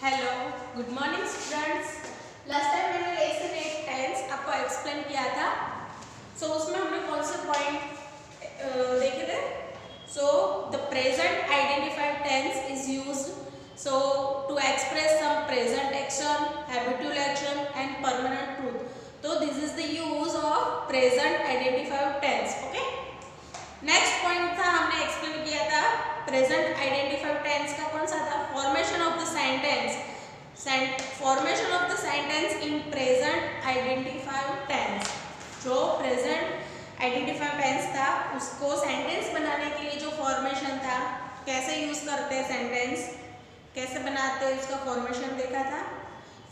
Hello, good morning students. Last time मैंने lesson 8 tense आपको explain किया था। उसमें हमने कौन से पॉइंट देखे थे? The present identified tense is used to express some present action, habitual action and permanent truth. तो this is the use of present identified tense. Okay, next point था, हमने एक्सप्लेन किया था प्रेजेंट आइडेंटिफाइड टेंस का कौन सा था? Formation of the sentence, formation of the sentence in present identified tense. जो प्रेजेंट आइडेंटिफाइड टेंस था उसको सेंटेंस बनाने के लिए जो फॉर्मेशन था, कैसे यूज करते हैं सेंटेंस, कैसे बनाते हैं, उसका फॉर्मेशन देखा था।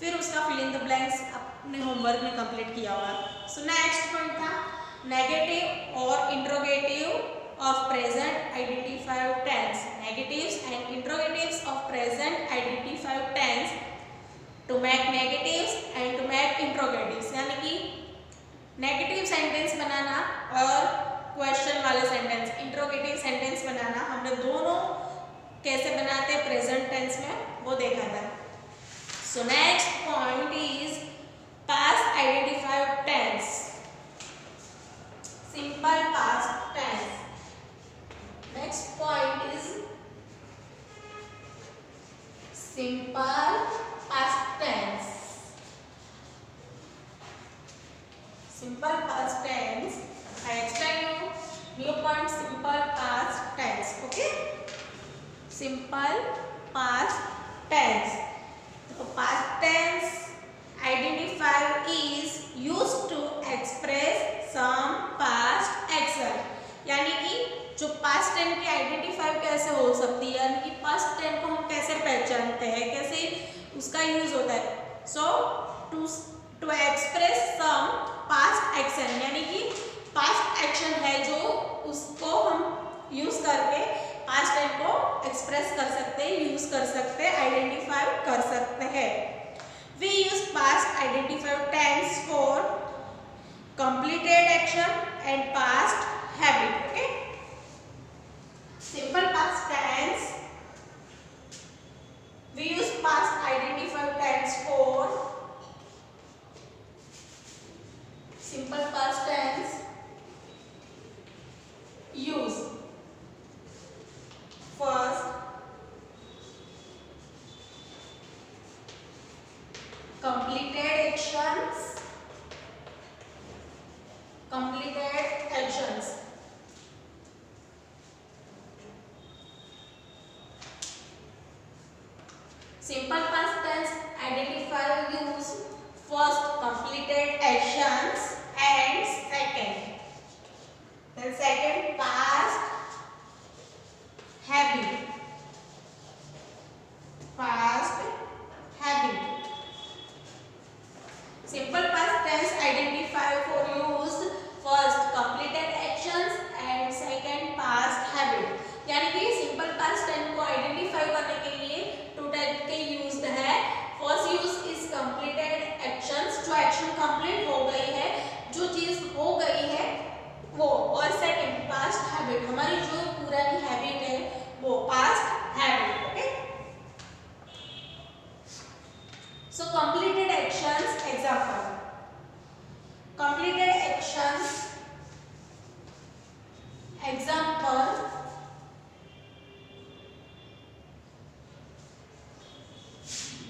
फिर उसका फिल इन द ब्लैंक्स अपने होमवर्क में कंप्लीट किया हुआ। नेक्स्ट पॉइंट था नेगेटिव और interrogative of present identified tense, negatives and interrogatives of present identified tense, to make negatives and to make interrogatives। यानी कि नेगेटिव सेंटेंस बनाना और क्वेश्चन वाले सेंटेंस, इंट्रोगेटिव सेंटेंस बनाना, हमने दोनों कैसे बनाते हैं प्रेजेंट टेंस में वो देखा था। Next point is past identified tense, simple past tense. Next point is simple past tense. Simple past tense. I explain you new point, simple past tense. Okay. Simple past tense. So past tense identifier is used to express some past action. यानी कि जो past tense की identify कैसे हो सकती है, यानी कि पास्ट टेंस को हम कैसे पहचानते हैं, कैसे उसका यूज होता है। To express some past action, यानी कि पास्ट एक्शन है जो उसको हम यूज करके पास्ट टेंस को एक्सप्रेस कर सकते हैं, यूज कर सकते हैं, आइडेंटिफाई कर सकते हैं। We use past identified tense for completed action and past habit. Okay, simple past tense, we use past identified tense for simple past tense use first completed actions, simple past tense identifier use first completed actions and second past habit. Simple past tense identifier for use first completed actions and second past habit। यानी कि simple past tense को identify करने के लिए to type के used है। First use is completed actions, जो action complete हो गई है, जो चीज हो गई है वो, और सेकंड पास्ट हैबिट, हमारी जो पुरानी हैबिट है वो past habit. Okay, so completed actions example, completed actions example,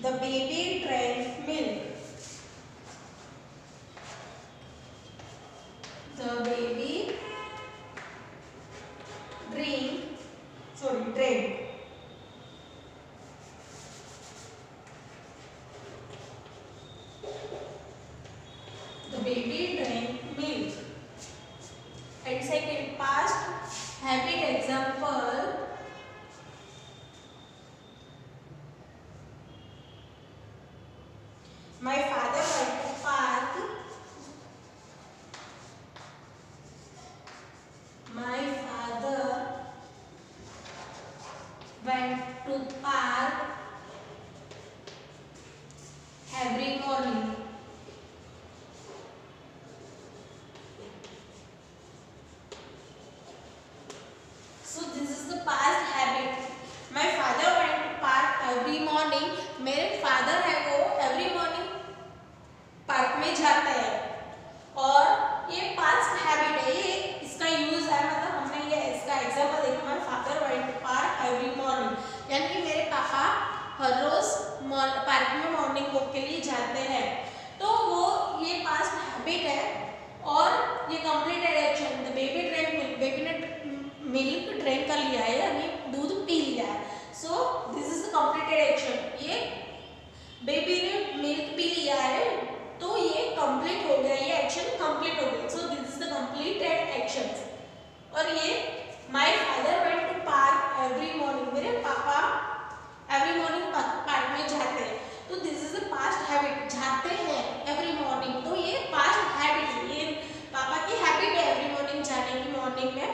the baby drank milk, the baby drank, the baby drank milk। and second past habit example, my father went to park, my father went to park every morning। So this is the past habit, my father went to park every morning मेरे father है वो every morning park में जाते हैं, और ये past habit है, ये इसका यूज है, मतलब हमने ये इसका एग्जांपल देखा, my father went to park every morning, यानी कि मेरे पापा हर रोज पार्क में मॉर्निंग वॉक के लिए जाते हैं। तो वो ये पास्ट हैबिट है, और ये completed action, the baby drank milk, baby ने मिल्क ड्रिंक कर लिया है, यानी दूध पी लिया है। So this is the completed action, ये बेबी ने मिल्क पी लिया है, तो ये कंप्लीट हो गया, ये एक्शन कंप्लीट हो गया। So this is the completed action. और ये my father went to park every morning, मेरे पापा एवरी मॉर्निंग पार्क में जाते हैं, तो this is a past habit, जाते हैं एवरी मॉर्निंग, तो ये पास्ट हैबिट है, ये पापा की हैबिट है एवरी मॉर्निंग जाने की मॉर्निंग में,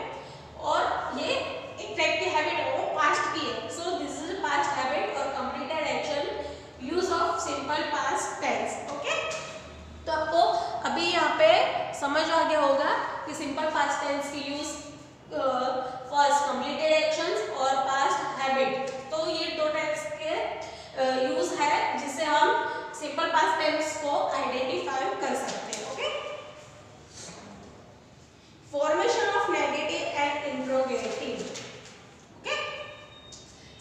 और ये एक टाइप की हैबिट है, वो पास्ट की है। So this is a past habit और completed action, use of simple past tense. Okay, तो आपको अभी यहाँ पे समझ आ गया होगा कि सिंपल पास्ट टेंस की यूज फर्स्ट कंप्लीटेड एक्शंस और पास्ट हैबिट, तो ये दो टाइप्स के यूज है जिससे हम सिंपल पास्ट टेंस को आइडेंटिफाई कर सकते हैं। Okay, formation of negative and interrogative. Okay,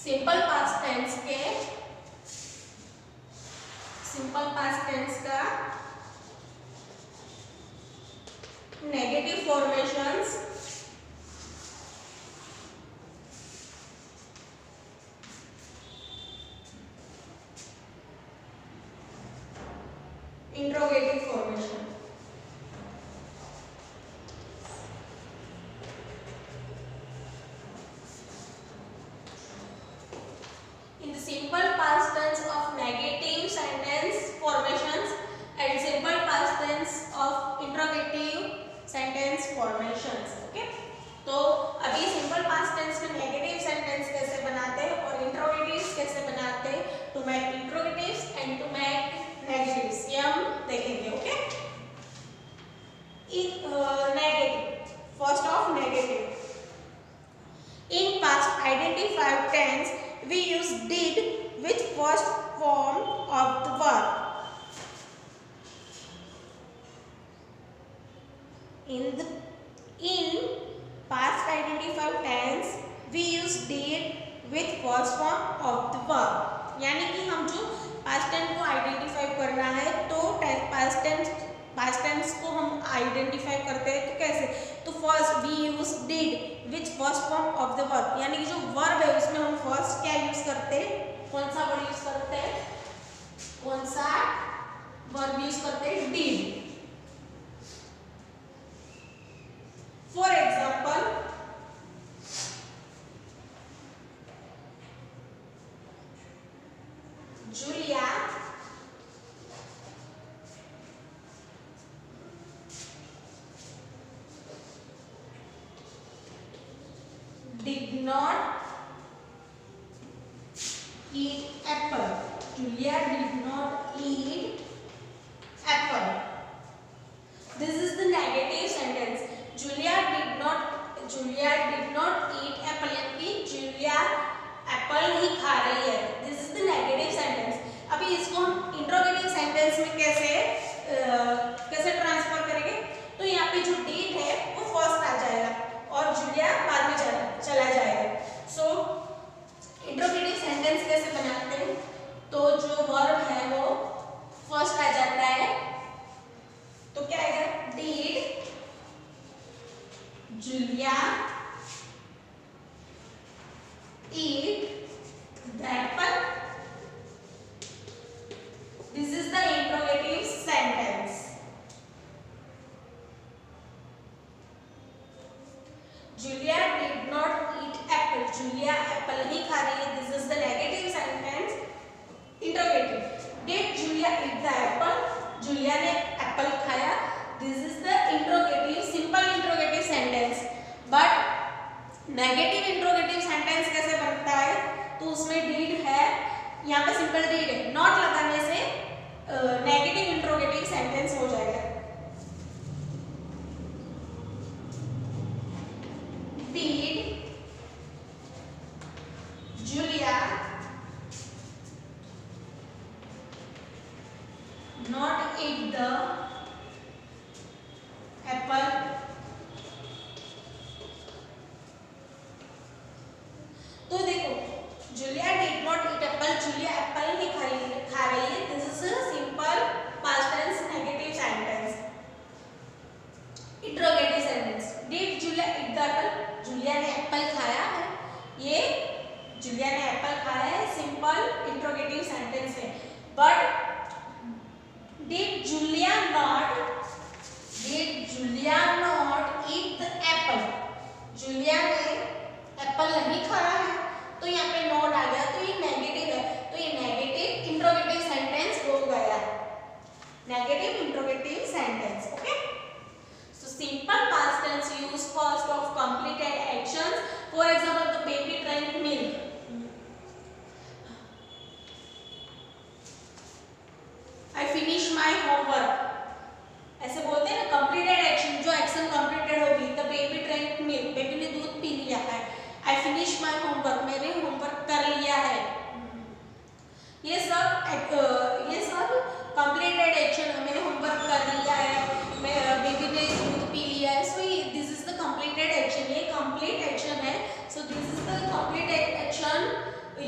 simple past tense के, सिंपल पास्ट टेंस का negative formations, interrogative formation. In the simple past tense of negative sentence formations and simple past tense of interrogative sentence formations. Okay, तो अभी simple past tense में negative sentence कैसे बनाते हैं और interrogatives कैसे बनाते हैं, to make interrogatives and to make negatives, ये हम देखेंगे। Okay, negative, first of negative, in past identified tense we use did with first form of the verb. In past identified tense we use did with first form of the verb, यानी कि हम जो past tense को identify करना है तो past tense को हम आइडेंटिफाई करते हैं तो कैसे, तो first we use did which first form of the verb, यानी कि जो वर्ब है उसमें हम फर्स्ट क्या यूज करते हैं, कौन सा वर्ब यूज करते हैं, कौन सा वर्ब यूज करते हैं, did. For example, Julia did not eat apple. Julia did not eat apple. This is the negative sentence. Julia did not eat apple, यानी कि Julia एप्पल ही खा रही है। This is the negative sentence. अभी इसको हम इंट्रोगेटिव सेंटेंस में कैसे ट्रांसफर करेंगे, तो यहाँ पे जो did है वो फर्स्ट आ जाएगा और जूलिया बाद में चला जाएगा। सो इंट्रोगेटिव सेंटेंस कैसे बनाते हैं, तो जो वर्ब है वो फर्स्ट आ जाता है, तो क्या आएगा, did Julia eat the apple. This is the interrogative sentence. Julia did not eat apple. Julia apple ही खा रही है. This is the negative sentence. Interrogative. Did Julia eat the apple? Julia ने apple खाया. This is the interrogative, simple interrogative sentence. But negative interrogative sentence कैसे बनता है, तो उसमें डीड है, यहाँ पे सिंपल डीड है, नॉट लगाने से नेगेटिव इंट्रोगेटिव सेंटेंस हो जाएगा। Did Julia Julia did not eat apple, Julia apple नहीं खा रही है। This is a simple past tense negative sentence. Interrogative sentence, did Julia eat the apple, Julia ने एप्पल खाया है। ये जूलिया ने एप्पल खाया है, सिंपल इंट्रोगेटिव सेंटेंस है। But did Julia not eat the apple, Julia ने एप्पल नहीं खाया है, तो यहाँ पे नॉट आ गया, तो ये नेगेटिव है, तो ये नेगेटिव इंट्रोगेटिव सेंटेंस हो गया, negative interrogative sentence. Okay, so simple past tense use first of completed actions. For example, the baby drank milk, I finish my homework, ऐसे बोलते हैं ना, कंप्लीटेड एक्शन, जो एक्शन कंप्लीटेड होगी। The baby drank milk, baby ने दूध पी लिया है। आई फिनिश माय होमवर्क, मैंने होमवर्क कर लिया है। ये सब कंप्लीटेड एक्शन है, मैंने होमवर्क कर लिया है, बेबी ने दूध पी लिया है। So this is the completed action, ये कंप्लीट एक्शन है। So this is the completed action,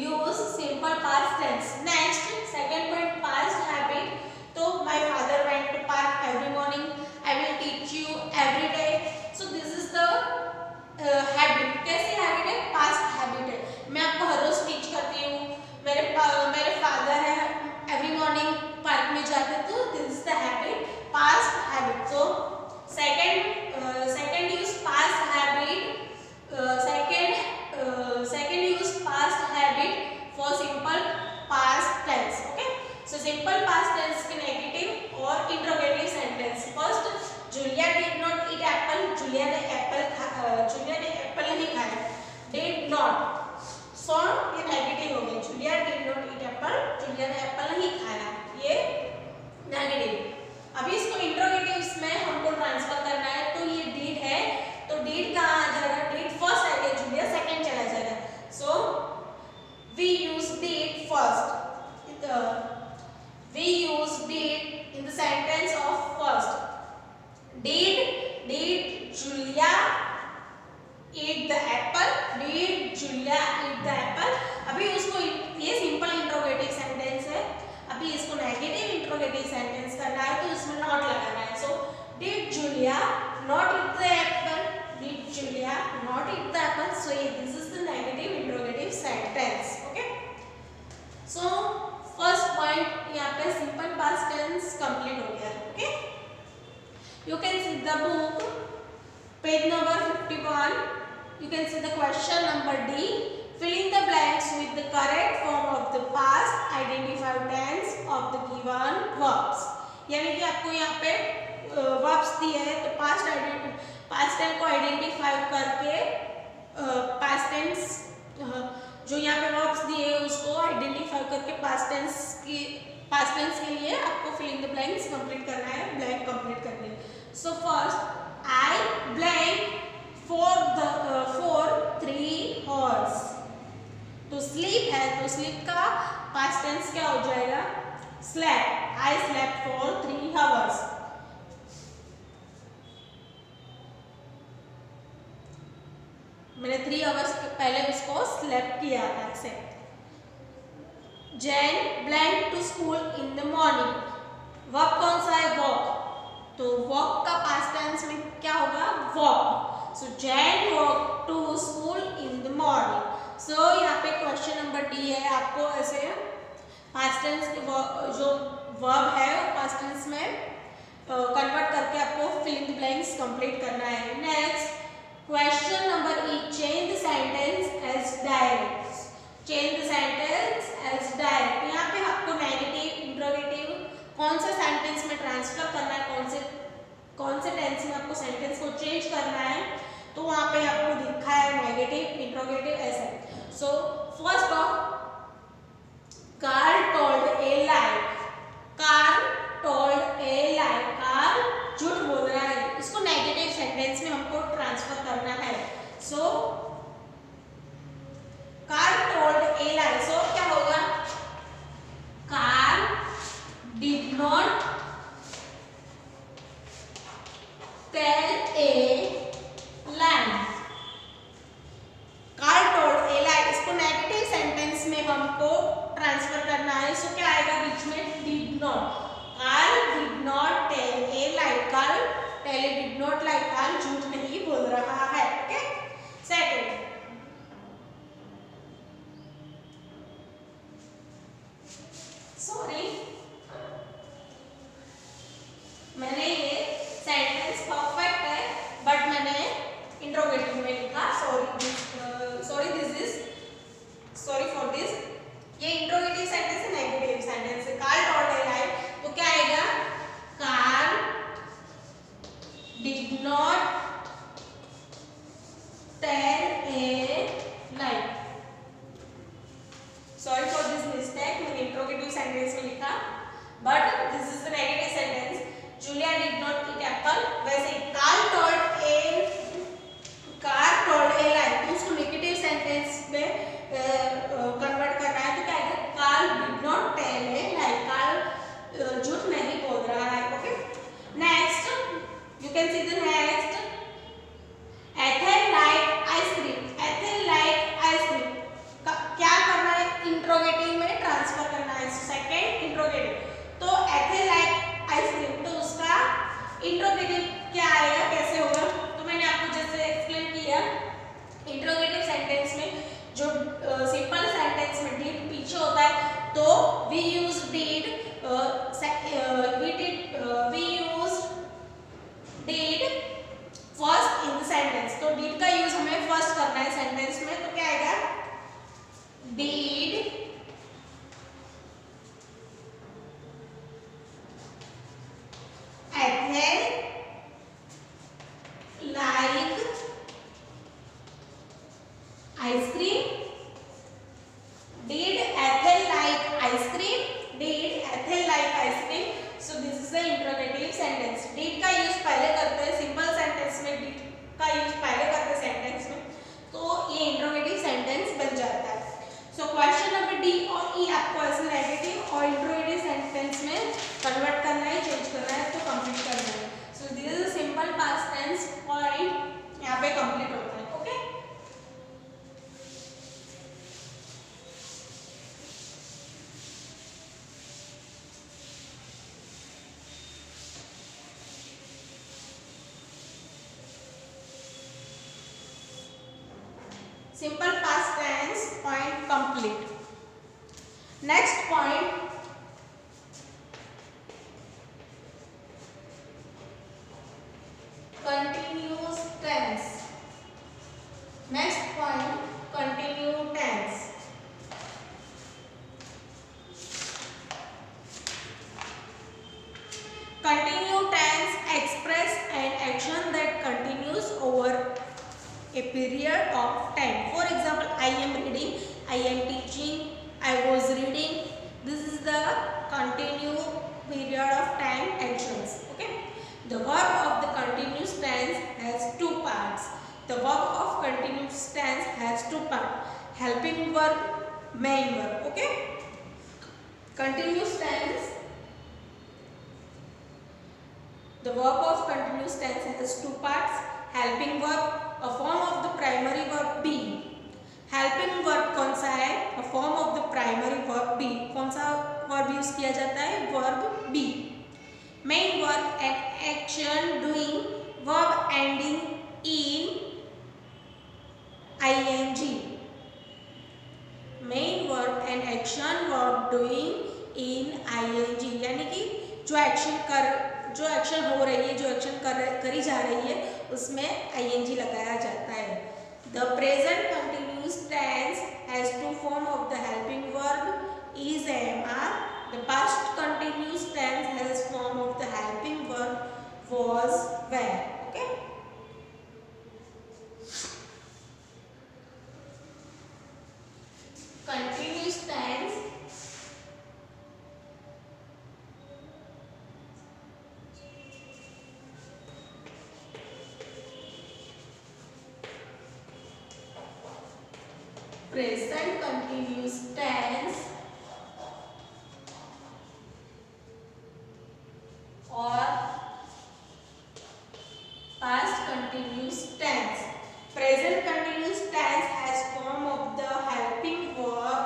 use simple past tense. Next second point, past habit. तो my father went to park every morning, I will teach you every day. So this is the habit. कैसी habit है? Past habit है, मैं आपको हर रोज teach करती हूँ। मेरे father है, एवरी मॉर्निंग पार्क में जाते, तो this is the habit, past habit. तो second use past habit, second use past habit for simple past tense. Okay, so simple past tense के नेगेटिव और interrogative sentence. First, Julia did not eat apple, Julia ने apple नहीं खाया। Did not, so ये negative हो गया, Julia did not eat apple, Julia ने apple नहीं खाया, ये नेगेटिव। अभी इसको इंट्रोगेटिव्स में हमको ट्रांसफर करना है, तो ये डिड है, तो डिड कहाँ आ जाएगा? डिड फर्स्ट आएगा, जूलिया सेकंड चला जाएगा। So we use did first, we use did in the sentence of first. Did Julia eat the apple? Did Julia eat the apple? अभी उसको, ये सिंपल इंट्रोगेटिव सेंटेंस है, अभी इसको नेगेटिव इंट्रोगेटिव सेंटेंस करना है, तो इसमें नॉट लगाना है। सो did Julia not eat the apple? Did Julia not eat the apple? So this is the negative interrogative sentence. Okay, so first point यहाँ पे सिंपल पास्ट टेंस कंप्लीट हो गया। Okay, you can see the book, page number 51, you can see the question number D, fill in the blanks with the correct form of the past identified tense of the given verbs. यानी कि आपको यहाँ पे verbs दिए हैं, तो past tense को identify करके पास्ट टेंस, जो यहाँ पे वर्ब्स दिए हैं उसको आइडेंटिफाई करके पास्ट टेंस के लिए आपको fill in the blanks complete करना है, ब्लैंक कंप्लीट करने हैं। So first, I blank for 3 hours, तो स्लीप है, तो स्लीप का पास्ट टेंस क्या हो जाएगा? Slept. I slept for 3 hours. मैंने 3 आवर्स पहले उसको स्लेप्ट किया था। Except. Jane blank to school in the morning, verb कौन सा है? वॉक, तो वॉक का पास्ट टेंस में क्या होगा? Walk. So Jane walk to school in the morning. सो यहाँ पे क्वेश्चन नंबर डी है, आपको ऐसे पास्ट टेंस के जो वर्ब है पास्ट टेंस में कन्वर्ट करके आपको fill in the blanks complete करना है। Next question number E, change the sentence as direct. Change the sentence as direct, यहाँ पे आपको नेगेटिव इंट्रोगेटिव कौन से सेंटेंस में ट्रांसफर करना है, कौन से टेंस में आपको सेंटेंस को चेंज करना है, तो वहाँ पे आपको लिखा है नेगेटिव इंट्रोगेटिव ऐसे। So first of, Carl told a lie, Carl told a lie, Carl झूठ बोल रहा है, इसको नेगेटिव सेंटेंस में हमको ट्रांसफर करना है। सो कार्ल ट्रांसफर करना है, सो क्या आएगा बीच में, did not. Carl did not tell a lie, Carl tell a did not lie, Carl झूठ नहीं बोल रहा है। ओके, सेकंड, सॉरी मैंने ये सेंटेंस परफेक्ट है बट मैंने इंट्रोगेटिव में लिखा, सॉरी फॉर दिस। ये इंट्रोगेटिव सेंटेंस है, नेगेटिव सेंटेंस है। कार्ल टोल्ड ए लाई, तो क्या आएगा, Carl did not tell a lie. Sorry for this mistake, मैंने इंट्रोगेटिव सेंटेंस में लिखा but this is the negative sentence. Julia did not eat apple, वैसे Carl told a lie, तो उसको negative sentence में कन्वर्ट करना है, तो क्या आएगा, Carl did not tell a lie, Carl झूठ नहीं बोल रहा है। Okay, next you can see the next, Ethel like ice cream, Ethel like ice cream क्या करना है, इंट्रोगेटिव में ट्रांसफर करना है, सेकंड इंट्रोगेटिव। तो एथेल लाइक आइसक्रीम, तो उसका इंट्रोगेटिव क्या आएगा, कैसे होगा, तो मैंने आपको जैसे एक्सप्लेन किया, इंट्रोगेटिव सेंटेंस में जो सिंपल सेंटेंस में डिड पीछे होता है, तो we use did, we use did first in the sentence, तो डिड का यूज हमें फर्स्ट करना है सेंटेंस में, तो क्या आएगा, did Ethel like ice cream, did Ethel like ice cream, did Ethel like ice cream, so this is the interrogative sentence। did का यूज पहले करते हैं सिंपल सेंटेंस में, did का यूज पहले करते हैं सेंटेंस में, तो ये इंट्रोगेटिव सेंटेंस बन जाता है। सो क्वेश्चन नंबर डी और ई आपको ऐसे नेगेटिव और इंट्रोगेटिव सेंटेंस में कन्वर्ट करना है, चेंज करना है, तो कंप्लीट करना है। So this is a simple past tense point यहाँ पे कंप्लीट होता है। Okay, simple past tense point complete. Next point, continuous tense. Next point, continue tense. Continue tense express an action that continues over a period of time. For example, I am reading, I am teaching, I was reading. This is the continue period of time actions. Okay. The verb of the continuous tense has two parts. The verb of continuous tense has two parts. Helping verb, main verb. Okay. Continuous tense. The verb of continuous tense has two parts. Helping verb, a form of the primary verb be. Helping verb कौन सा है? A form of the primary verb be. कौन सा verb use किया जाता है? Verb be. Main verb, an action doing, verb ending in ing. Main verb, an action verb doing in ing. यानी कि जो एक्शन हो रही है, जो एक्शन करी जा रही है, उसमें ing लगाया जाता है। The present continuous tense has two forms of the helping verb is am are. The past continuous tense has form of the helping verb was were. Okay. Continuous tense present continuous tense or past continuous tense. Present continuous tense has form of the helping verb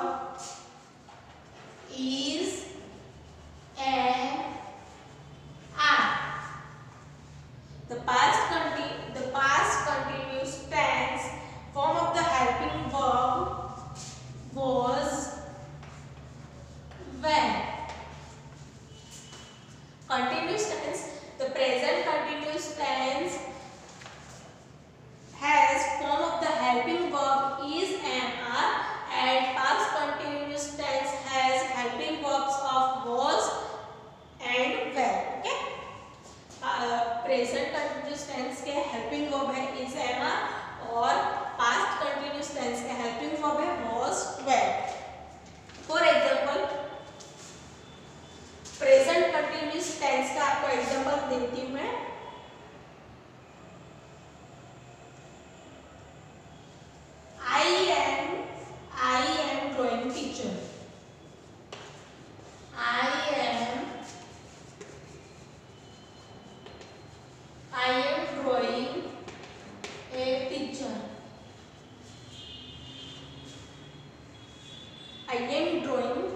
I am drawing.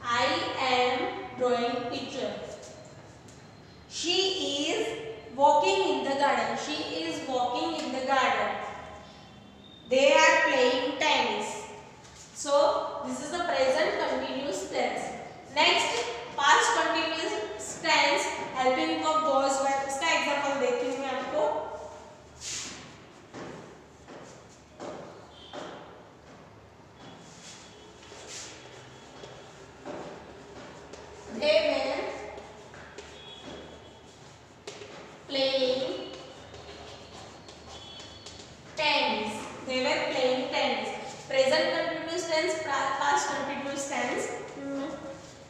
I am drawing picture. She is walking in the garden. She is walking in the garden. They are playing tennis. So this is the present continuous tense. Next, past continuous tense helping verb was where. इसका example देती हूँ मैं आपको. They were playing tennis. They were playing tennis. Present continuous tense, past continuous tense.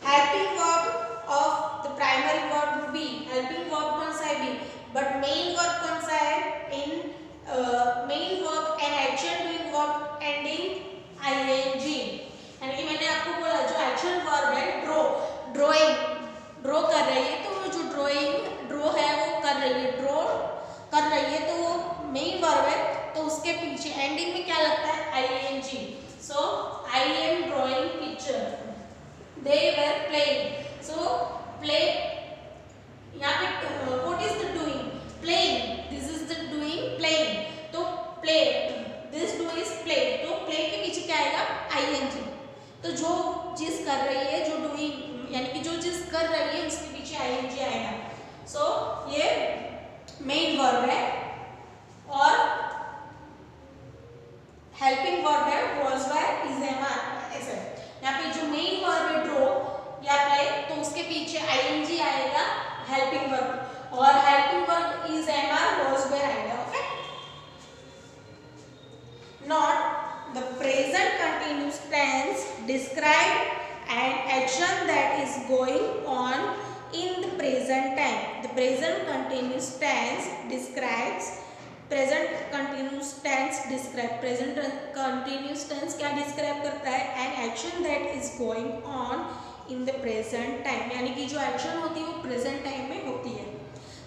Helping verb of the primary verb would be. Helping verb कौन सा है be? But main verb कौन सा है? In main verb an action doing verb ending ing. यानी कि मैंने आपको बोला जो action verb है drawing draw कर रही है, तो जो draw है वो कर रही है, draw कर रही है, तो वो main verb है, तो उसके पीछे ending में क्या लगता है? ing. So I am drawing picture. They were playing. So play. यहाँ पे what is the doing? Playing. This is the doing playing. तो play. This do is play. तो play के पीछे क्या आएगा? ing. तो जो चीज कर रही है, जो doing यानी कि जो चीज कर रही है उसके पीछे ing आएगा. So ये main verb है और helping verb है was were is am are ऐसे. यहाँ पे जो main verb है draw या play, तो उसके पीछे ing आएगा helping verb और helping verb is am are was were आएगा. Okay. Not the present continuous tense describe an action that is going on in the present time. The present continuous tense describes. Present continuous tense क्या describe करता है? An action that is going on in the present time. यानी कि जो action होती है वो present time में होती है.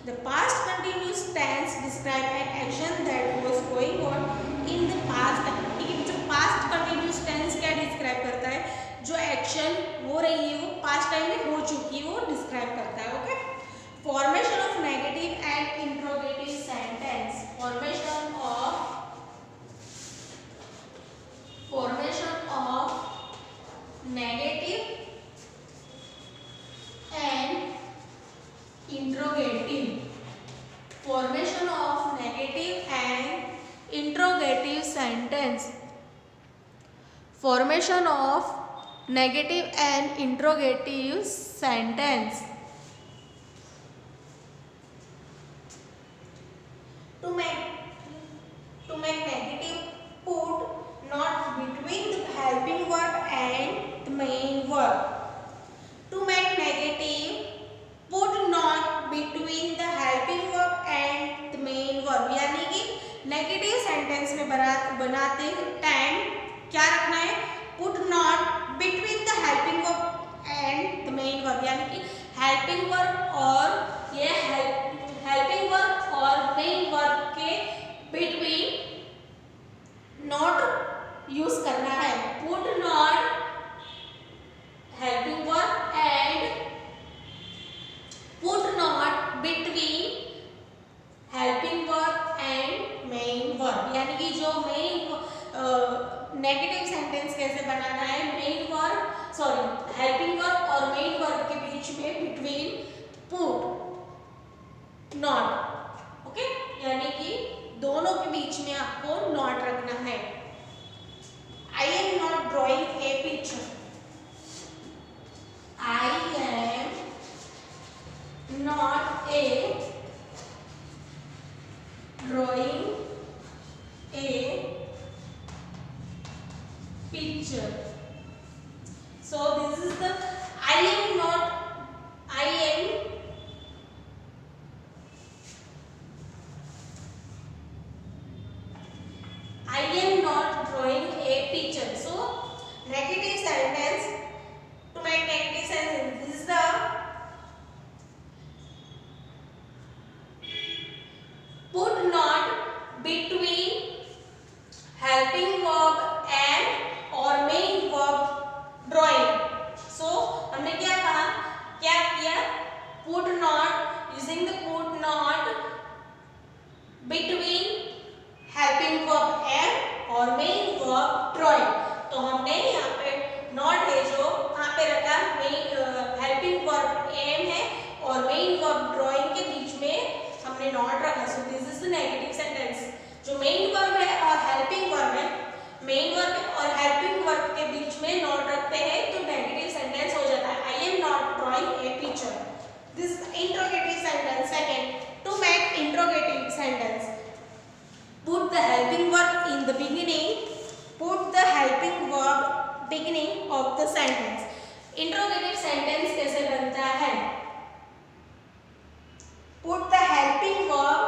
The past continuous tense describe an action that was going on in the past. जो past continuous tense क्या describe करता है? जो action हो रही है वो past time में हो चुकी है वो describe करता है. Okay. Formation of negative and interrogative sentence. Formation of negative and interrogative. Formation of negative and interrogative sentence. Formation of negative and interrogative sentence. To make negative, put not between the helping verb and the main verb. To make negative, put not between the helping verb and the main verb. यानी कि negative sentence में बनाते time क्या रखना है? Put not between the helping verb and the main verb. यानी कि helping verb और ये helping verb और main verb के between not use करना है. Put not helping verb and put not between helping verb and main verb. यानी कि जो main negative sentence कैसे बनाना है? helping verb और main verb के बीच में between put not. ओके. यानी कि दोनों के बीच में आपको not रखना है. I am not drawing a picture. I am not drawing a picture. So this is the I am beginning of the sentence. Interrogative sentence कैसे बनता है? Put the helping verb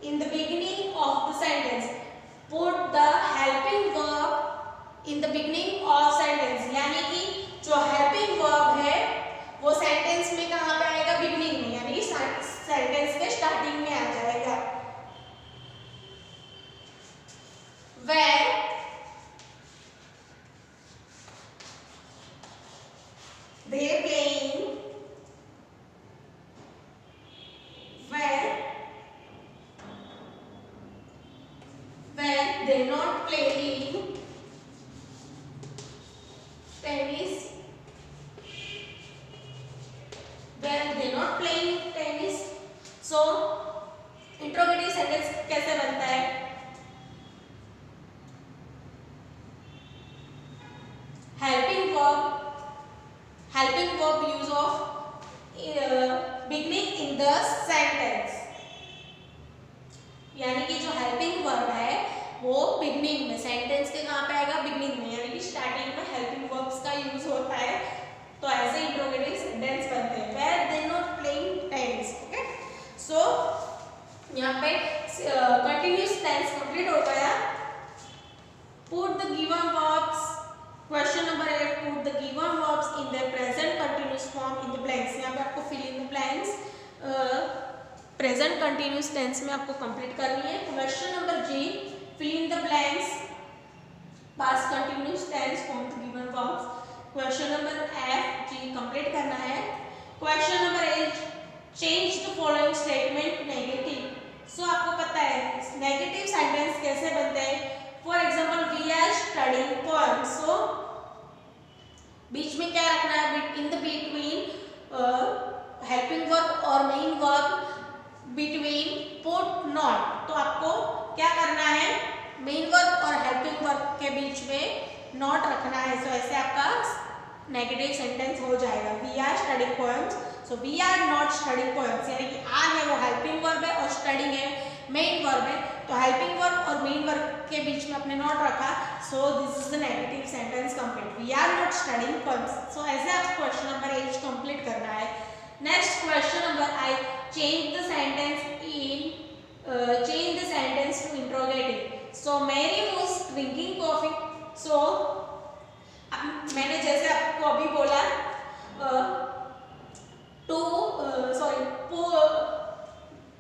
in the beginning of the sentence. Put the helping verb in the beginning of sentence. यानी कि जो helping verb है वो sentence में कहाँ पे आएगा? beginning में, यानी कि sentence के starting में आ जाएगा। Where they playing, they not playing tennis, when they not playing tennis. So interrogative sentence कैसे बनता है? Helping verb use of beginning in the sentence, यानी कि जो हेल्पिंग वर्ब है वो बिगनिंग में, सेंटेंस के कहाँ पे आएगा? बिगनिंग में, यानी कि स्टार्टिंग में हेल्पिंग वर्ब्स का यूज होता है। तो ऐसे इंट्रोगेटिव सेंटेंस बनते हैं। Were they not playing tennis. Okay, so यहाँ पे कंटिन्यूअस टेंस कंप्लीट हो गया। Put the given verbs, question number 8, put the given verbs in the present continuous form in the blanks. यहाँ पे आपको fill in the blanks present continuous tense में आपको complete करनी है। Question number G, fill in the blanks past continuous tense form the given verbs. Question number F ji complete करना है। Question number H, change the following statement to negative. So आपको पता है negative sentence कैसे बनते हैं? For example, we are studying poems. So बीच में क्या रखना है? In the between helping verb और main verb between put not. तो आपको क्या करना है? मेन वर्ब और हेल्पिंग वर्ब के बीच में नॉट रखना है। सो ऐसे आपका नेगेटिव सेंटेंस हो जाएगा। We are studying poems, so we are not studying poems, यानी कि आर है वो हेल्पिंग वर्ब है और स्टडिंग है मेन वर्ब है। तो हेल्पिंग वर्ब और मेन वर्ब के बीच में आपने नॉट रखा, so this is the negative sentence complete. We are not studying poems. So ऐसे आप क्वेश्चन नंबर 8 कंप्लीट करना है। Next question number I, change the sentence to interrogative. So Mary was drinking coffee. So मैंने जैसे आपको अभी बोला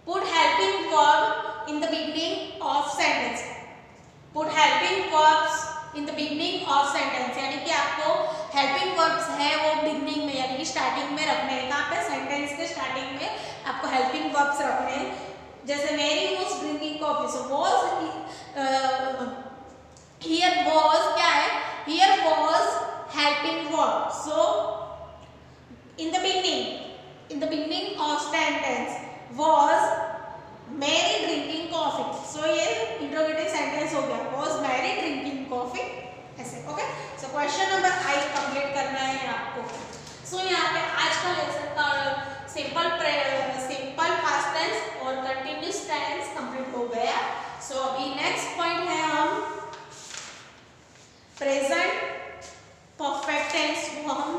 put helping verb in the beginning of sentence. Put helping verbs in the beginning of sentence, यानी कि आपको helping verbs है वो बिगिनिंग में, यानी कि स्टार्टिंग में रखने हैं। कहाँ पे? सेंटेंस के स्टार्टिंग में आपको हेल्पिंग वर्ब्स रखने हैं। जैसे Mary was drinking coffee, so was here was क्या है? Here was helping verb. So in the beginning of sentence was Mary drinking coffee. So ये इंट्रोगेटिव सेंटेंस हो गया, वाज मैरी ड्रिंकिंग कॉफी, ऐसे। Okay, so question number 8 complete करना है आपको। सो यहाँ पे आज का लेसन का सिंपल पास्ट टेंस और कंटिन्यूअस टेंस कंप्लीट हो गया। सो अभी नेक्स्ट पॉइंट है हम प्रेजेंट परफेक्ट टेंस, वो हम